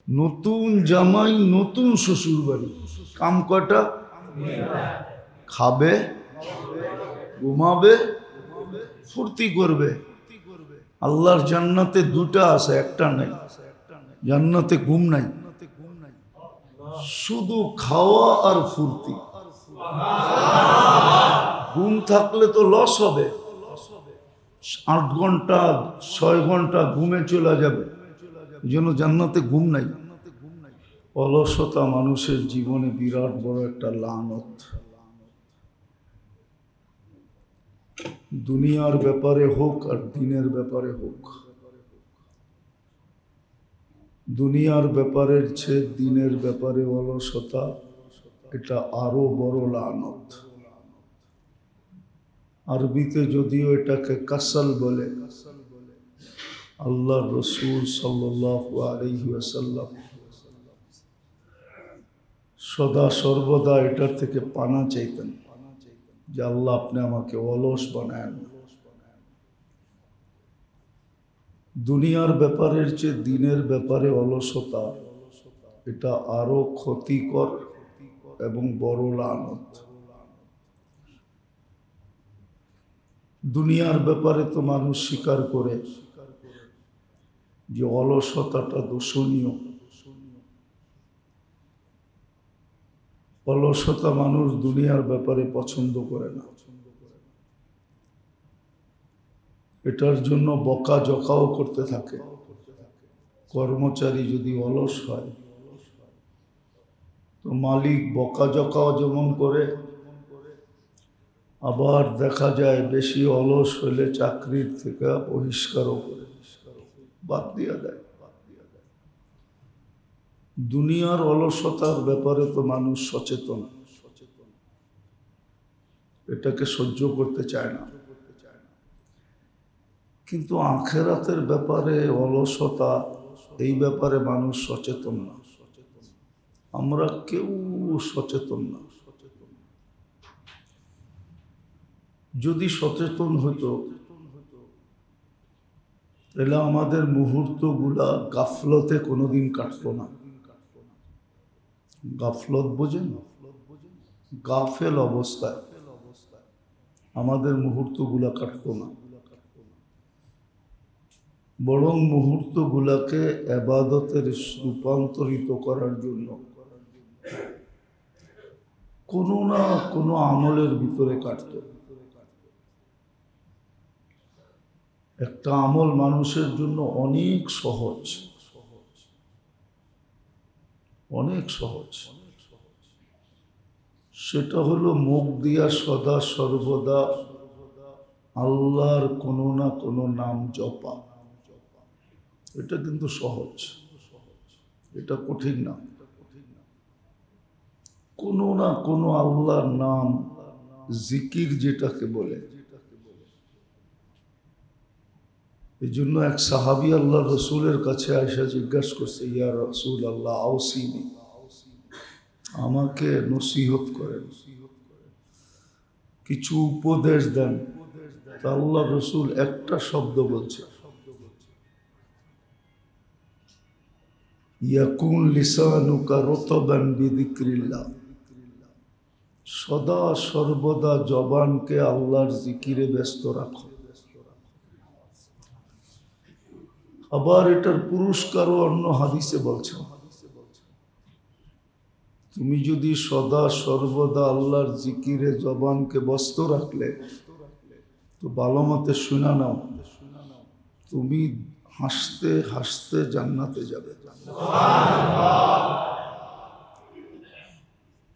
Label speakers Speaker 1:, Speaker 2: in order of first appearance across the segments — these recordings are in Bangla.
Speaker 1: নতুন জামাই নতুন শ্বশুর বাড়ি, কাম কটা? খাবে, ঘুমাবে, ফুর্তি করবে। আল্লাহর জান্নাতে দুটা আছে, একটা নাই। জান্নাতে ঘুম নাই, শুধু খাওয়া আর ফুর্তি। ঘুম থাকলে তো লস হবে, 8 ঘন্টা 6 ঘন্টা ঘুমে চলে যাবে। এই জন্য জান্নাতে ঘুম নাই। অলসতা মানুষের জীবনে বিরাট বড় একটা লানত। দুনিয়ার ব্যাপারে হোক আর দিনের ব্যাপারে হোক, দুনিয়ার ব্যাপারের চেয়ে দিনের ব্যাপারে অলসতা, এটা আরো বড় লানত। আরবিতে যদিও এটাকে কাসাল বলে, আল্লাহ রসুল সাল্লাল্লাহু আলাইহি ওয়াসাল্লাম সদা সর্বদা এটার থেকে পানা চাইতেন যে আল্লাহ আপনি আমাকে অলস বানায়েন না। দুনিয়ার ব্যাপারের চেয়ে দিনের ব্যাপারে অলসতা, এটা আরো ক্ষতিকর এবং বড় লানত। দুনিয়ার ব্যাপারে তো মানুষ স্বীকার করে যে অলসতাটা দূষণীয়। অলসতা মানুষ দুনিয়ার ব্যাপারে পছন্দ করে না। এটার জন্য বকাঝকাও করতে থাকে। কর্মচারী যদি অলস হয় তো মালিক বকাঝকাও যেমন করে, আবার দেখা যায় বেশি অলস হলে চাকরির থেকে বহিষ্কারও করে, বাদ দিয়া দেয়। দুনিয়ার অলসতার ব্যাপারে তো মানুষ সচেতন, এটাকে সহ্য করতে চায় না। কিন্তু আখেরাতের ব্যাপারে অলসতা, এই ব্যাপারে মানুষ সচেতন না। আমরা কেউ সচেতন না। যদি সচেতন হতো তাহলে আমাদের মুহূর্তগুলা গাফলতে কোনোদিন কাটতো না। গাফলত বোঝেন? গাফেল অবস্থায় আমাদের মুহূর্তগুলা কাটতো না, বরং মুহূর্তগুলাকে ইবাদতের রূপান্তরিত করার জন্য কোনো না কোনো আমলের ভিতরে কাটত। একটা আমল মানুষের জন্য অনেক সহজ, অনেক সহজ। সেটা হলো মুখ দিয়া সদা সর্বদা আল্লাহর কোনো না কোনো নাম জপা। এটা কিন্তু সহজ, এটা কঠিন না। কোনো না কোনো আল্লাহর নাম, জিকির যেটাকে বলে। এই জন্য এক সাহাবী আল্লাহ রসুলের কাছে আয়সা জিজ্ঞাসা করছে, ইয়া রসুল আল্লাহ আউসিনি, আমাকে নসিহত করেন, কিছু উপদেশ দেন। তা আল্লাহ রসুল একটা শব্দ বলছে, ইয়াকুন লিসানুকা রতবান বিযিকরিল্লাহ, সদা সর্বদা জবানকে আল্লাহর জিকিরে ব্যস্ত রাখো। আবার এটার পুরস্কারও অন্য হাদিসে বলছে, তুমি যদি সদা সর্বদা আল্লাহর জিকিরে জবানকে ব্যস্ত রাখলে তো ভালো মতে শুনা নাও, তুমি হাসতে হাসতে জান্নাতে যাবে।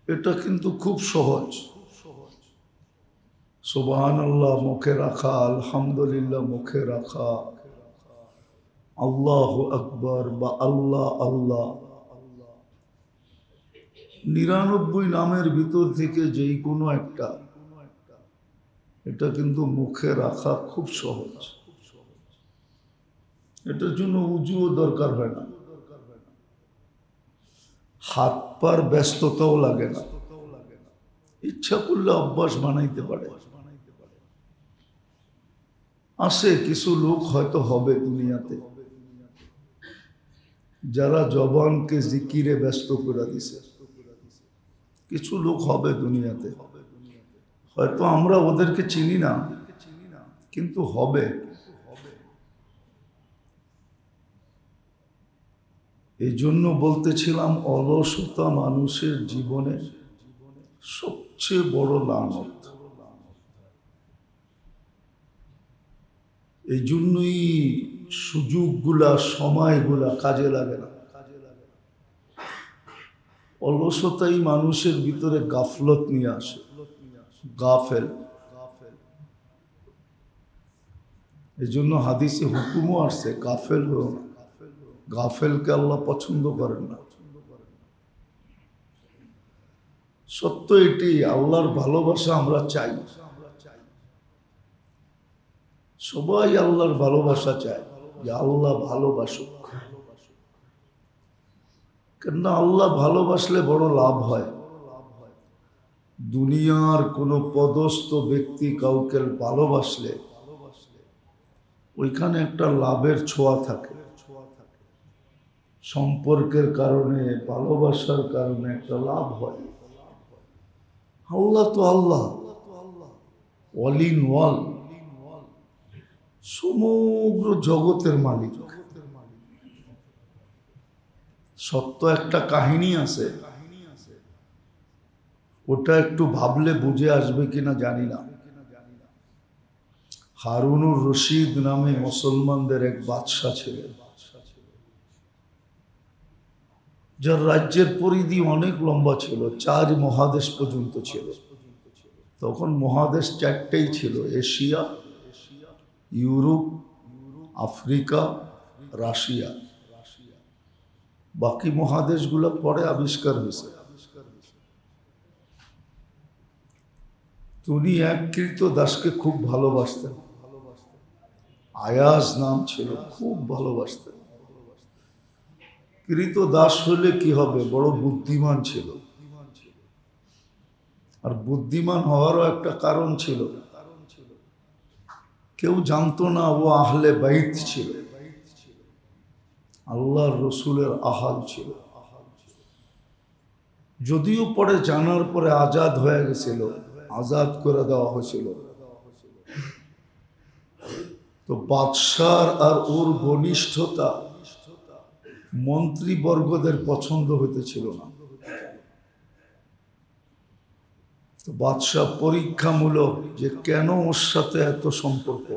Speaker 1: এটা কিন্তু খুব সহজ। সুবহানাল্লাহ মুখে রাখা, আলহামদুলিল্লাহ মুখে রাখা, আল্লাহু আকবার বা আল্লাহ আল্লাহ, 99 নামের ভিতর থেকে যেই কোনো একটা, এটা কিন্তু মুখে রাখা খুব সহজ। এটার জন্য উজুও দরকার হয় না, হাত পার ব্যস্ততাও লাগে না। ইচ্ছা করলে অভ্যাস বানাইতে পারে। আসে কিছু লোক হয়তো হবে দুনিয়াতে, যারা জবানকে জিকিরে ব্যস্ত করে দিছে। কিছু লোক হবে দুনিয়াতে, হয়তো আমরা ওদেরকে চিনি না, কিন্তু হবে। এই জন্য বলতেছিলাম, অলসতা মানুষের জীবনে সবচেয়ে বড় লানত। এই জন্যই সুযোগগুলা, সময়গুলা কাজে লাগে না। অলসতাই মানুষের ভিতরে গাফলত নিয়ে আসে, গাফেল। এই জন্য হাদিসে হুকুমও আসছে, গাফেল হও না। গাফেলকে আল্লাহ পছন্দ করেন না। সত্য এটি, আল্লাহর ভালোবাসা আমরা চাই। সবাই আল্লাহর ভালোবাসা চায়, যে আল্লাহ ভালোবাসুক। কেননা আল্লাহ ভালোবাসলে বড় লাভ হয়। দুনিয়ার কোনো পদস্থ ব্যক্তি কাউকে ভালোবাসলে ওইখানে একটা লাভের ছোঁয়া থাকে। সম্পর্কের কারণে, ভালোবাসার কারণে একটা লাভ হয়। আল্লাহ তো আল্লাহ, অল ইন ওয়াল, সমগ্র জগতের মালিক। সত্য একটা কাহিনী আছে, ওটা একটু ভাবলে বুঝে আসবে কিনা জানি না। হারুনুর রশিদ নামে মুসলমানদের এক বাদশাহ ছিলেন, যার রাজ্যের পরিধি অনেক লম্বা ছিল, 4 মহাদেশ পর্যন্ত ছিল। তখন মহাদেশ 4টেই ছিল, এশিয়া, ইউরোপ, আফ্রিকা, রাশিয়া। বাকি মহাদেশগুলো পরে আবিষ্কার হয়েছে। উনি এক কৃতদাসকে খুব ভালোবাসতেন, আয়াজ নাম ছিল, খুব ভালোবাসতেন। কৃতদাস হলে কি হবে, বড় বুদ্ধিমান ছিল। আর বুদ্ধিমান হওয়ারও একটা কারণ ছিল, কেউ জানতো না ও আহলে বাইত ছিল, আল্লাহর রসুলের আহাল ছিল। যদিও পরে জানার পরে আজাদ হয়ে গেছিল, আজাদ করে দেওয়া হয়েছিল। তো বাদশার আর ওর ঘনিষ্ঠতা মন্ত্রীবর্গদের পছন্দ হইতেছিল না। তো বাদশাহ পরীক্ষামূলক যে কেন ওর সাথে এত সম্পর্ক,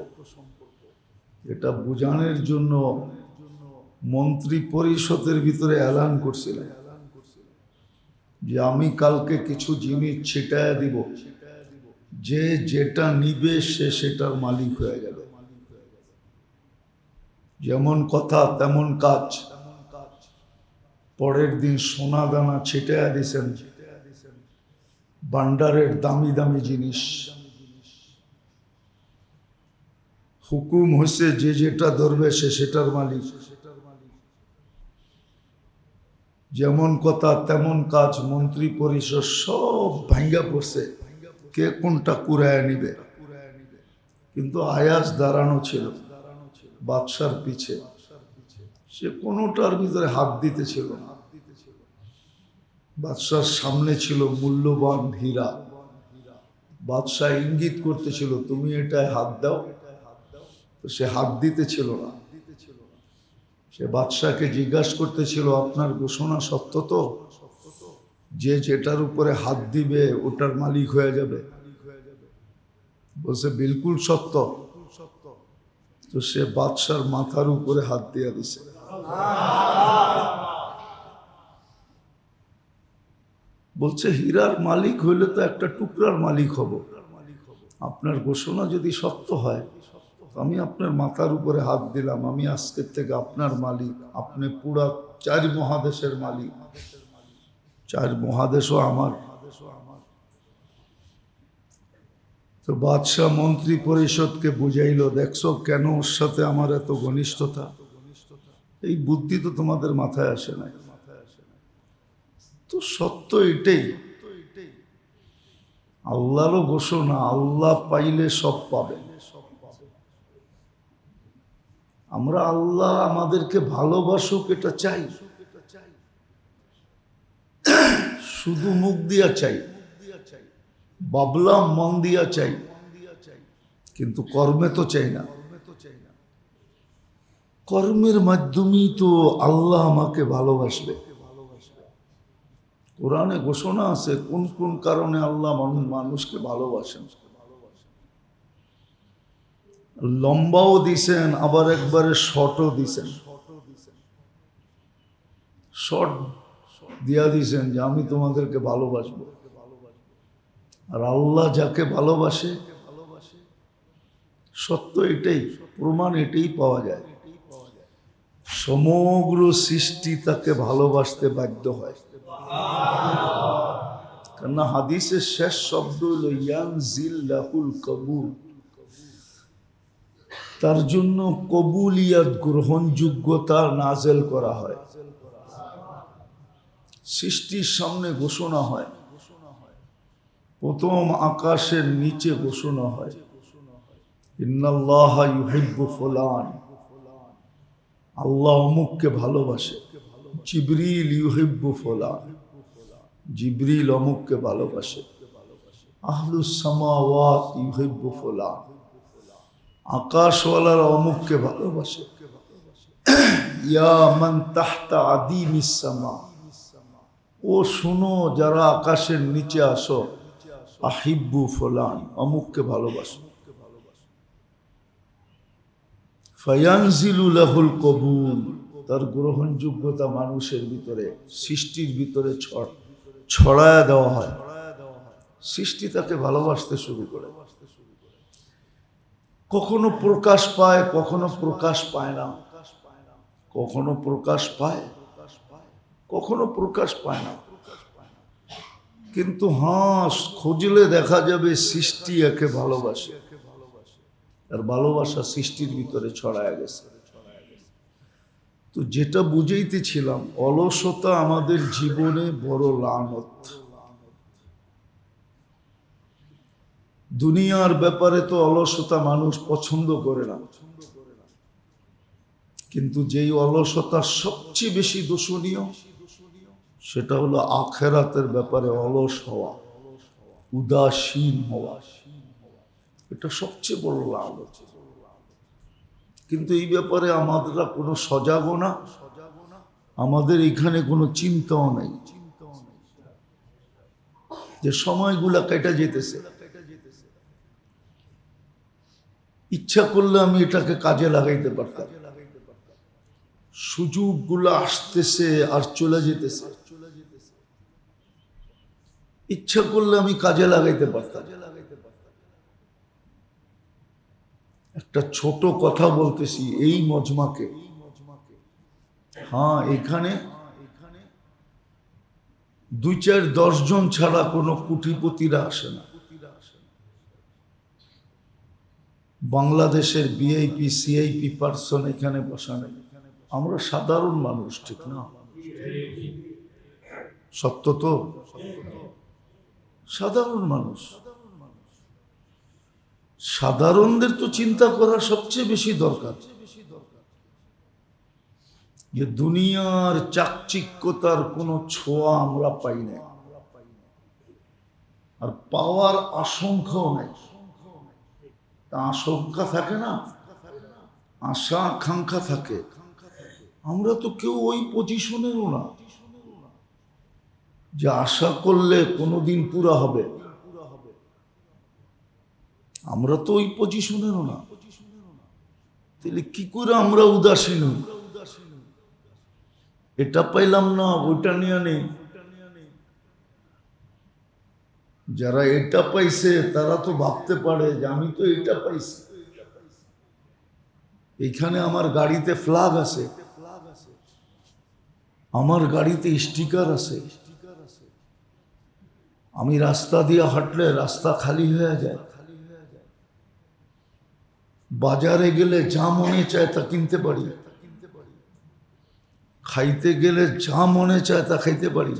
Speaker 1: এটা বোঝানোর জন্য মন্ত্রী পরিষদের ভিতরে এলান করছিলেন যে আমি কালকে কিছু জিনিস ছিটায় দিব, যে যেটা নিবে সে সেটার মালিক হয়ে যাবে। যেমন কথা তেমন কাজ। পরের দিন সোনা দানা ছিটায় দিছেন, ভান্ডারের দামি দামি জিনিস। হুকুম হয়েছে যে যেটা ধরবে সে সেটার মালিক। যেমন কথা তেমন কাজ। মন্ত্রী পরিষদ সব ভাঙ্গা পড়ছে, কে কোনটা কুড়ায় নিবে। কিন্তু আয়াজ দাঁড়ানো ছিল বাদশার পিছে, সে কোনোটার ভিতরে হাত দিতেছিল না। বাদশার সামনে ছিল মূল্যবান হীরা, বাদশাহ ইঙ্গিত করতেছিল তুমি এটায় হাত দাও, তো সে হাত দিতেছিল না। সে বাদশাকে জিজ্ঞাসা করতেছিল আপনার ঘোষণা সত্য তো, যে যেটার উপরে হাত দিবে ওটার মালিক হয়ে যাবে? বলছে বিলকুল সত্য। তো সে বাদশার মাথার উপরে হাত দিয়া দিছে। বলছে হীরার মালিক হইলে তো একটা টুকরার মালিক হব, আপনার ঘোষণা যদি সত্য হয় আমি আপনার মাথার উপরে হাত দিলাম, আমি আজকের থেকে আপনার মালিক, আপনি পুরা 4 মহাদেশের মালিক, 4 মহাদেশও আমার। তো বাদশাহ মন্ত্রী পরিষদকে বুঝাইল, দেখছো কেন ওর সাথে আমার এত ঘনিষ্ঠতা, এই বুদ্ধি তো তোমাদের মাথায় আসে না। তো সত্য এটাই, আল্লাহরও ঘোষণা, আল্লাহ পাইলে সব পাবে। আমরা আল্লাহ আমাদেরকে ভালোবাসুক এটা চাই, শুধু মুখ দিয়া চাই, বাবলা মন দিয়া চাই, কিন্তু কর্মে তো চাই না। কর্মের মাধ্যমেই তো আল্লাহ আমাকে ভালোবাসবে। কোরআনে ঘোষণা আছে কোন কোন কারণে আল্লাহ মানুষকে ভালোবাসেন। লম্বাও দিছেন, আবার একবারে শর্টও দিছেন। শর্ট দিয়া দিছেন যে আমি তোমাদেরকে ভালোবাসবো। আর আল্লাহ যাকে ভালোবাসে, সত্য এটাই, প্রমাণ এটাই পাওয়া যায়, সমগ্র সৃষ্টি তাকে ভালোবাসতে বাধ্য হয়। কেননা হাদিসের শেষ শব্দ হলো ইয়ানজিল্লাহুল কবুল, তার জন্য কবুলিয়াত গ্রহণযোগ্যতা নাজেল করা হয়। সৃষ্টির সামনে ঘোষণা হয়, প্রথম আকাশের নিচে ঘোষণা হয় ইন্নাল্লাহা ইউহিব্বু ফুলান, আল্লাহ অমুককে ভালোবাসে। জিবরিল ইউহিব্বু ফুলান, জিবরিল অমুককে ভালোবাসে। আহলুস সামাওয়াত ইউহিব্বু ফুলান, আকাশওয়ালারা অমুককে ভালোবাসে। ইয়া মান তাহতা আদিমিস সামা, ও শুনো যারা আকাশের নিচে আসো, আহিব্বু ফুলান, অমুককে ভালোবাসো। ফায়ানজিলু লাহুল কবুল, তার গ্রহণযোগ্যতা মানুষের ভিতরে, সৃষ্টির ভিতরে ছড়ায়া দেওয়া হয়। সৃষ্টি তাকে ভালোবাসতে শুরু করে। কখনো প্রকাশ পায়, কখনো প্রকাশ পায় না, কখনো প্রকাশ পায়, কখনো প্রকাশ পায় না। কিন্তু খুঁজলে দেখা যাবে সৃষ্টি একে ভালোবাসে, আর ভালোবাসা সৃষ্টির ভিতরে ছড়ায় গেছে। তো যেটা বুঝাইতেছিলাম, অলসতা আমাদের জীবনে বড় লানত। দুনিয়ার ব্যাপারে তো অলসতা মানুষ পছন্দ করে না, কিন্তু যেই অলসতা সবচেয়ে বেশি দূষণীয় সেটা হলো আখেরাতের ব্যাপারে অলস হওয়া, উদাসীন হওয়া। এটা সবচেয়ে বড় লানত। কিন্তু এই ব্যাপারে আমাদের কোনো সজাগও না, আমাদের এখানে কোনো চিন্তাও নাই, যে সময়গুলা কেটে যেতেছে। ইচ্ছা করলে আমি এটাকে কাজে লাগাইতে পারতাম, সুযোগগুলো আসতেছে আর চলে যেতেছে। ইচ্ছা করলে আমি কাজে লাগাইতে পারতাম। একটা ছোট কথা বলতেছি, এই মজমাকে, এখানে 2-4-10 জন ছাড়া কোনো কোটিপতিরা আসে না। বাংলাদেশের ভিআইপি সিআইপি পার্সন এখানে বসা নেই। আমরা সাধারণ মানুষ, ঠিক না? সত্য তো, সাধারণ মানুষ। সাধারণদের তো চিন্তা করা সবচেয়ে বেশি দরকার, যে দুনিয়ার চাকচিক্যতার কোনো ছোঁয়া আমরা পাই না, আর পাওয়ার আশঙ্কাও নাই। তা আশঙ্কা থাকে না, আশা আকাঙ্ক্ষা থাকে। আমরা তো কেউ ওই পজিশনেরও না যে আশা করলে কোনোদিন পুরা হবে। আমরা তো ওই পজিশনেরও না। তাহলে কি করে আমরা উদাসীন হই? এটা পাইলাম না, ওইটা নিয়ে নেই। যারা এটা পাইছে তারা তো ভাবতে পারে যে আমি তো এটা পাইছি। এখানে আমার গাড়িতে ফ্ল্যাগ আছে, আমার গাড়িতে স্টিকার আছে। আমি রাস্তা দিয়ে হাঁটলে রাস্তা খালি হয়ে যায়। বাজারে গেলে যা মনে চায় তা কিনতে পারি, খাইতে গেলে যা মনে চায় তা খাইতে পারি।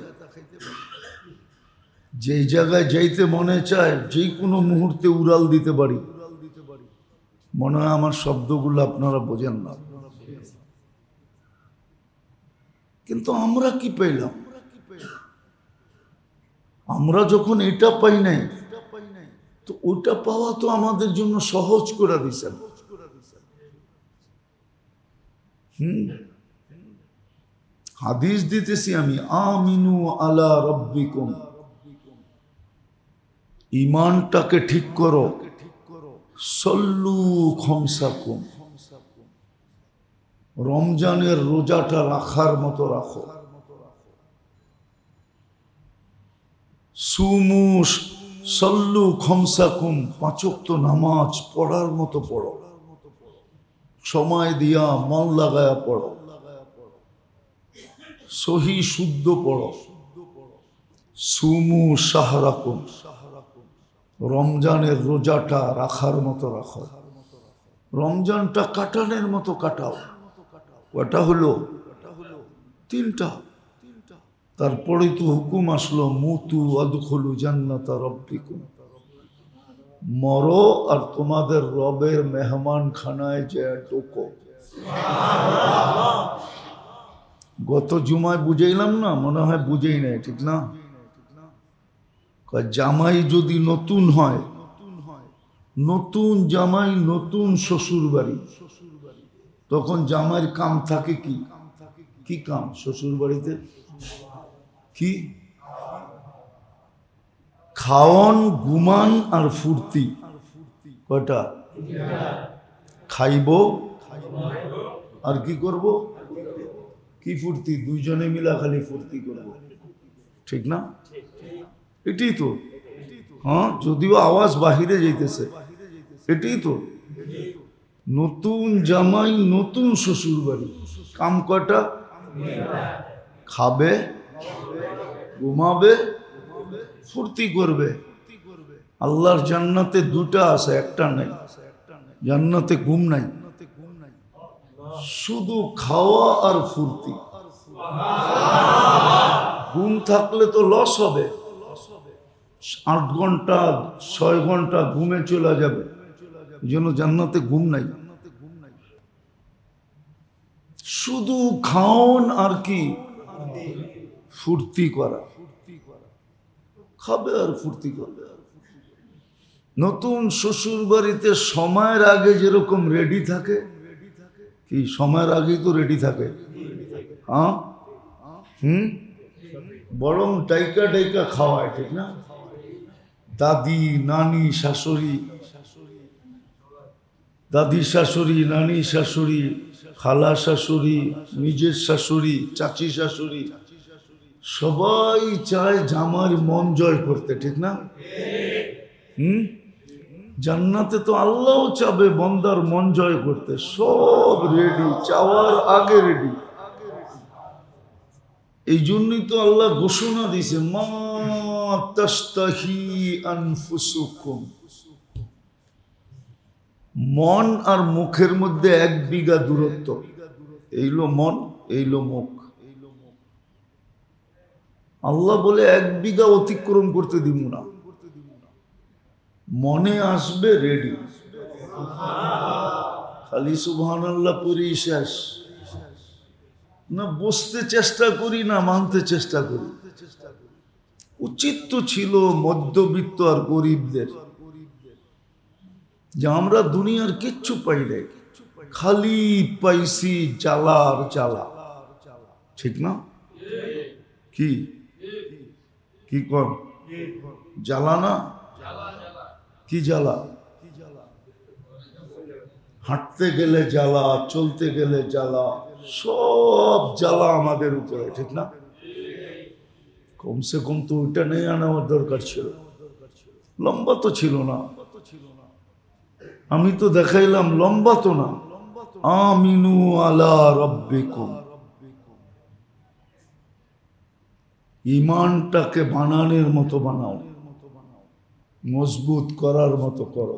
Speaker 1: যেই জায়গায় যাইতে মনে চায় যে কোনো মুহূর্তে উড়াল দিতে পারি। মনে হয় আমার শব্দগুলো আপনারা বোঝেন না। কিন্তু আমরা কি পেলাম? আমরা যখন এটা পাই নাই, তো ওটা পাওয়া তো আমাদের জন্য সহজ করে দিছেন। হাদিস দিতেছি আমি, আমিনু আলা রব্বিকুম, ইমানটাকে ঠিক করো, সল্লু খমসাকুম, রমজানের রোজাটা রাখার মতো রাখো, সুমু সল্লু খমসাকুম, পাঁচ ওয়াক্ত নামাজ পড়ার মতো পড়ো, সময় দিয়া মন লাগায়া পড়ো, সহি শুদ্ধ পড়ো, সুমু শাহরাকুম, রমজানের রোজাটা রাখার মতো রাখো, রমজানটা কাটানোর মতো কাটাও। কটা হলো? তিনটা। তারপরে তো হুকুম আসলো, মুতু আদখুলু জান্নাতা রব্বিকুম, মরো আর তোমাদের রবের মেহমান খানায় যে ঢোকো। গত জুমায় বুঝাইলাম না? মনে হয় বুঝেই নাই, ঠিক না? জামাই যদি নতুন হয়, নতুন জামাই নতুন শ্বশুর বাড়ি, তখন জামাইয়ের কাম থাকে কি? কি কাম শ্বশুর বাড়িতে? কি? খাওয়ান, ঘুমান আর ফুর্তি। কয়টা? খাইব আর কি করব? কি ফুর্তি? দুইজনে মিলা খালি ফুর্তি করব, ঠিক না? এটাই তো। হ্যাঁ, যদিও আওয়াজ বাহিরে যাইতেছে, এটাই তো। নতুন জামাই নতুন শ্বশুর বাড়ি, কাম কয়টা? খাবে, ঘুমাবে, ফুর্তি করবে। আল্লাহর জান্নাতে দুটা আছে, একটা নাই। জান্নাতে ঘুম নাই, শুধু খাওয়া আর ফুর্তি। ঘুম থাকলে তো লস হবে, 8 ঘন্টা 6 ঘন্টা ঘুমে চলে যাবে। এই জন্য জান্নাতে ঘুম নাই, শুধু খাওন আর কি? ফুর্তি করা। খাবে আর ফুর্তি করবে। নতুন শ্বশুর বাড়িতে সময়ের আগে যেরকম রেডি থাকে, কি সময়ের আগেই তো রেডি থাকে? হ্যাঁ, বরং ডাইকা ডাইকা খাওয়ায়, ঠিক না? দাদি, নানি, শাশুড়ি, দাদি শাশুড়ি, নানি শাশুড়ি, খালা শাশুড়ি, নিজের শাশুড়ি, চাচি শাশুড়ি, সবাই চায় জামার মন জয় করতে, ঠিক না? জান্নাতে তো আল্লাহ চাবে বন্দার মন জয় করতে, সব রেডি, চাওয়ার আগে রেডি। এই জন্যই তো আল্লাহ ঘোষণা দিয়েছে, মা তাস্তাহি আনফুসুকুম, মন আর মুখের মধ্যে 1 বিঘা দূরত্ব। এইলো মন, এইলো মুখ। আল্লাহ বলে 1 বিঘা অতিক্রম করতে দিব না। মনে আসবে রেডি, খালি সুবহানাল্লাহ পড়ি শেষ না, বসতে চেষ্টা করি না, মানতে চেষ্টা করি। উচিত তো ছিল মধ্যবিত্ত আর গরিবদের, যে আমরা দুনিয়ার কিচ্ছু পাই নাই, খালি পাইছি জ্বালা আর জ্বালা, ঠিক না? কি কি কর জ্বালা না? কি জ্বালা? হাঁটতে গেলে জ্বালা, চলতে গেলে জ্বালা, সব জ্বালা আমাদের উপরে, ঠিক না? কমসে কম তো ওইটা নিয়ে আনার দরকার ছিল। লম্বা তো ছিল না, আমি তো দেখাইলাম লম্বা তো না। আমিনু আলা রব্বিকুম, ইমানটাকে বানানোর মতো বানাও, মজবুত করার মতো করো।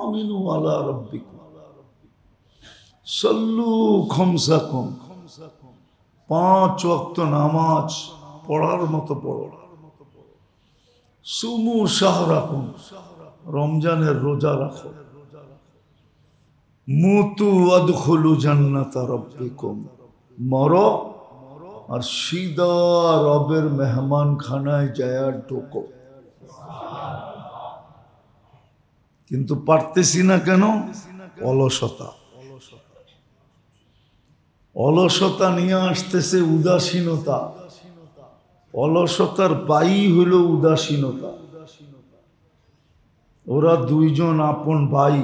Speaker 1: আমিনু আলা রব্বিকুম সল্লু খমসাকুম, 5 ওয়াক্ত নামাজ পড়ার মতো পড়ো, সুমু শাহরাকুম, রমজানের রোজা রাখো, মুতু আদখুলু জান্নাতা রব্বিকুম, মরো আর সিধা রবের মেহমান খানায় যায় ঢোকো। কিন্তু পারতেছি না কেন? অলসতা। অলসতা নিয়ে আসতেছে উদাসীনতা। অলসতার বাই হইল উদাসীনতা। ওরা দুইজন আপন ভাই,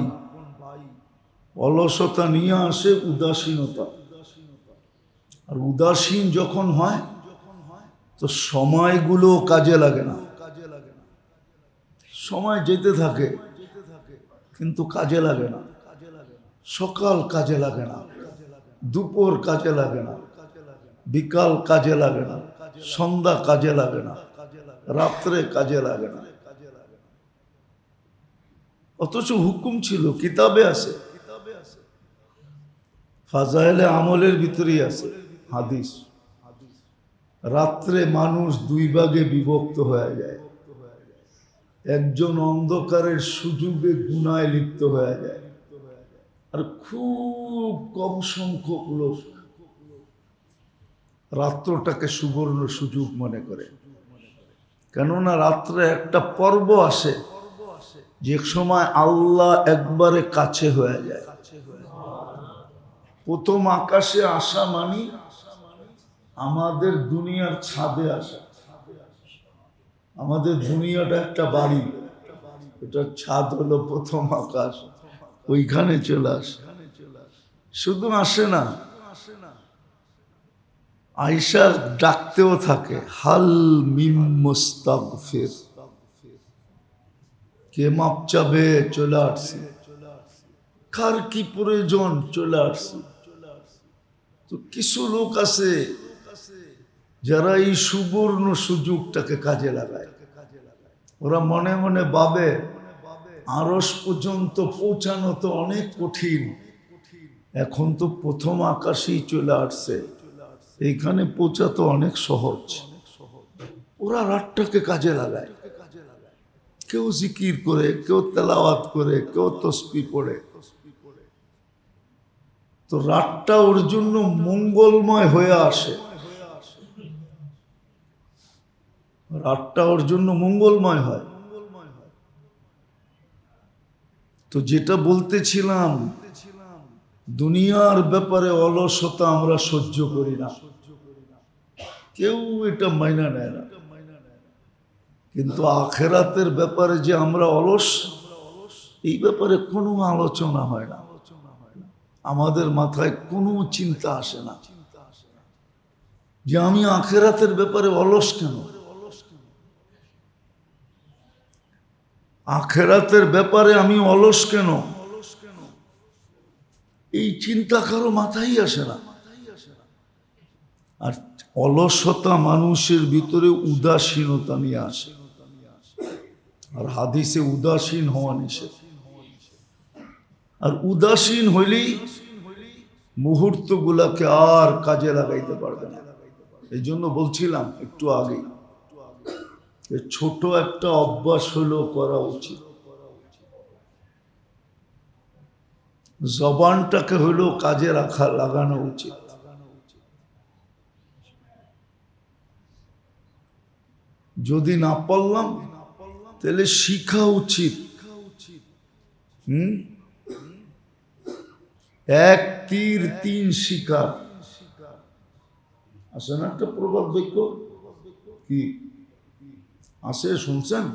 Speaker 1: অলসতা নিয়ে আসে উদাসীনতা। আর উদাসীন যখন হয় তো সময়গুলো কাজে লাগে না। সময় যেতে থাকে কিন্তু কাজে লাগে না। সকাল কাজে লাগে না, দুপুর কাজে লাগে না, বিকাল কাজে লাগে না, সন্ধ্যা কাজে লাগে না, রাত্রে কাজে লাগে না। অথচ হুকুম ছিল, কিতাবে আছে, ফাজাইলে আমলের ভিতরেই আছে হাদিস। রাত্রে মানুষ দুই ভাগে বিভক্ত হয়ে যায়। একজন অন্ধকারের সুযোগে গুনায় লিপ্ত হয়ে যায়, আর খুব কম সংখ্যক লোক রাত্রটাকে সুবর্ণ সুযোগ মনে করে। কেননা রাত্রে একটা পর্ব আসে যে সময় আল্লাহ একবারে কাছে হয়ে যায়। প্রথম আকাশে আসা মানে আমাদের দুনিয়ার ছাদে আসা। আমাদের দুনিয়াটা একটা বাড়ি, এটার ছাদ হলো প্রথম আকাশ, ওইখানে চলে আসে। শুধু আসে না, আয়েশা ডাকতেও থাকে, হাল মিম মুস্তাগফির, কে মাপ চাবে, চলে আসছে। কার কি প্রয়োজন, চলে আসছে। তো কিছু লোক আছে যারা এই সুবর্ণ সুযোগটাকে কাজে লাগায়। ওরা মনে মনে ভাবে আরশ পর্যন্ত পৌঁছানো তো অনেক কঠিন, এখন তো প্রথম আকাশেই চলে আসছে, এইখানে পৌঁছা তো অনেক সহজ। ওরা রাতটাকে কাজে লাগায়। কেউ জিকির করে, কেউ তেলাওয়াত করে, কেউ তসবিহ পড়ে। তো রাতটা ওর জন্য মঙ্গলময় হয়ে আসে। রাতটা ওর জন্য মঙ্গলময় হয়। তো যেটা বলতেছিলাম, দুনিয়ার ব্যাপারে অলসতা আমরা সহ্য করি না, কেউ এটা মাইনা নেয় না। কিন্তু আখেরাতের ব্যাপারে যে আমরা অলস, এই ব্যাপারে কোনো আলোচনা হয় না। আমাদের মাথায় কোনো চিন্তা আসে না যে আমি আখেরাতের ব্যাপারে অলস কেন, আখেরাতের ব্যাপারে আমি অলস কেন, এই চিন্তা কারো মাথায় আসে না। আর অলসতা মানুষের ভিতরে উদাসীনতা নিয়ে আসে। আর হাদিসে উদাসীন হওয়া নিষেধ। আর উদাসীন হইলেই মুহূর্তগুলাকে আর কাজে লাগাইতে পারবে না। এই জন্য বলছিলাম একটু আগে, ছোট একটা অভ্যাস হলো করা উচিত। জবানটাকে হলো কাজে লাগানো উচিত। যদি না পারলাম তাহলে শিখা উচিত। এক তীর তিন শিকার আছে না একটা প্রবাদ বাক্য, কি আছে শুনছেন?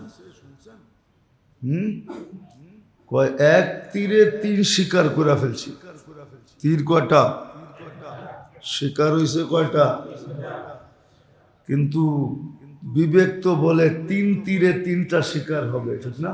Speaker 1: কয় এক তীরে তিন শিকার করে ফেলছি। তীর কয়টা? শিকার হয়েছে কয়টা? কিন্তু বিবেক তো বলে তিন তীরে তিনটা শিকার হবে, ঠিক না?